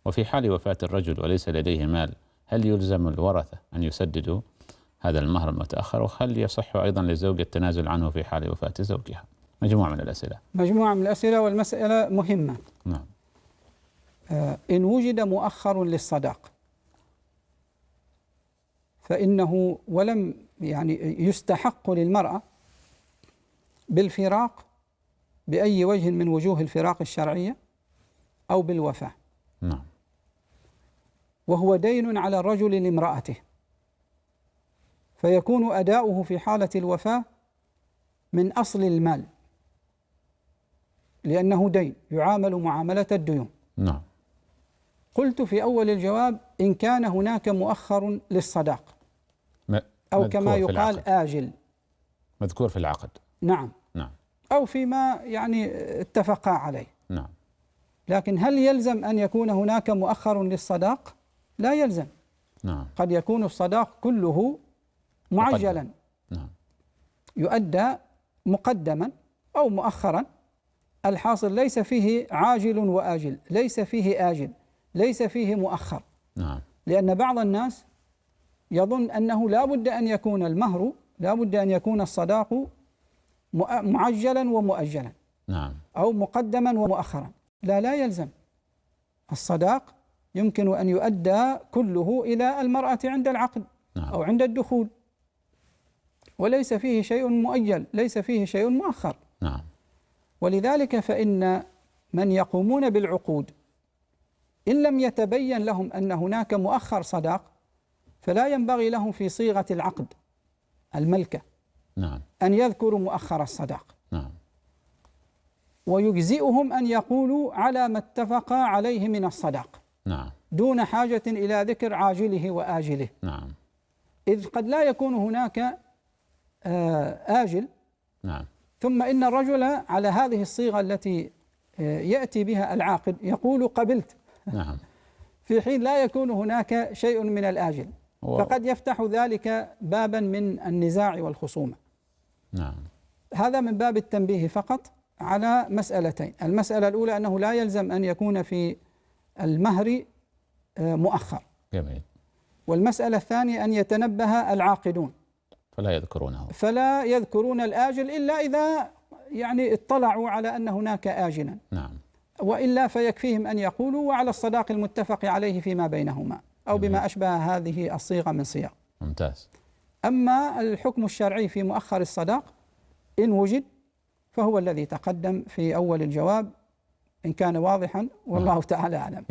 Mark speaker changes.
Speaker 1: وفي حال وفاة الرجل وليس لديه مال، هل يلزم الورثة أن يسددوا هذا المهر المتأخر؟ وهل يصح أيضا للزوجة التنازل عنه في حال وفاة زوجها؟ مجموعة من الأسئلة.
Speaker 2: مجموعة من الأسئلة، والمسألة مهمة.
Speaker 1: نعم.
Speaker 2: إن وجد مؤخر للصداق فإنه ولم يستحق للمرأة بالفراق بأي وجه من وجوه الفراق الشرعية أو بالوفاة.
Speaker 1: نعم.
Speaker 2: وهو دين على الرجل لامرأته، فيكون أداؤه في حالة الوفاة من أصل المال، لأنه دين يعامل معاملة الديون.
Speaker 1: نعم.
Speaker 2: قلت في أول الجواب: إن كان هناك مؤخر للصداق أو كما يقال آجل
Speaker 1: مذكور في العقد.
Speaker 2: نعم.
Speaker 1: نعم.
Speaker 2: أو فيما اتفقا عليه.
Speaker 1: نعم.
Speaker 2: لكن هل يلزم أن يكون هناك مؤخر للصداق؟ لا يلزم.
Speaker 1: نعم.
Speaker 2: قد يكون الصداق كله معجلا.
Speaker 1: نعم.
Speaker 2: يؤدى مقدما أو مؤخرا، الحاصل ليس فيه عاجل وآجل، ليس فيه آجل، ليس فيه مؤخر.
Speaker 1: نعم.
Speaker 2: لأن بعض الناس يظن أنه لا بد أن يكون المهر، لا بد أن يكون الصداق معجلا ومؤجلا.
Speaker 1: نعم.
Speaker 2: أو مقدما ومؤخرا. لا يلزم. الصداق يمكن أن يؤدى كله إلى المرأة عند العقد.
Speaker 1: نعم.
Speaker 2: أو عند الدخول، وليس فيه شيء مؤجل، ليس فيه شيء مؤخر.
Speaker 1: نعم.
Speaker 2: ولذلك فإن من يقومون بالعقود إن لم يتبين لهم أن هناك مؤخر صداق، فلا ينبغي لهم في صيغة العقد الملكة
Speaker 1: نعم.
Speaker 2: أن يذكروا مؤخر الصداق.
Speaker 1: نعم.
Speaker 2: ويجزئهم أن يقولوا على ما اتفقا عليه من الصداق.
Speaker 1: نعم.
Speaker 2: دون حاجة إلى ذكر عاجله وآجله.
Speaker 1: نعم.
Speaker 2: إذ قد لا يكون هناك آجل.
Speaker 1: نعم.
Speaker 2: ثم إن الرجل على هذه الصيغة التي يأتي بها العاقد يقول قبلت.
Speaker 1: نعم.
Speaker 2: في حين لا يكون هناك شيء من الآجل، فقد يفتح ذلك بابا من النزاع والخصومة.
Speaker 1: نعم.
Speaker 2: هذا من باب التنبيه فقط على مسألتين. المسألة الأولى أنه لا يلزم أن يكون في المهر مؤخر.
Speaker 1: جميل.
Speaker 2: والمسألة الثانية أن يتنبه العاقدون فلا يذكرون الآجل إلا إذا اطلعوا على أن هناك آجلا.
Speaker 1: نعم.
Speaker 2: وإلا فيكفيهم أن يقولوا وعلى الصداق المتفق عليه فيما بينهما، أو بما أشبه هذه الصيغة من صيغ.
Speaker 1: ممتاز.
Speaker 2: أما الحكم الشرعي في مؤخر الصداق إن وجد فهو الذي تقدم في أول الجواب، إن كان واضحا، والله تعالى أعلم.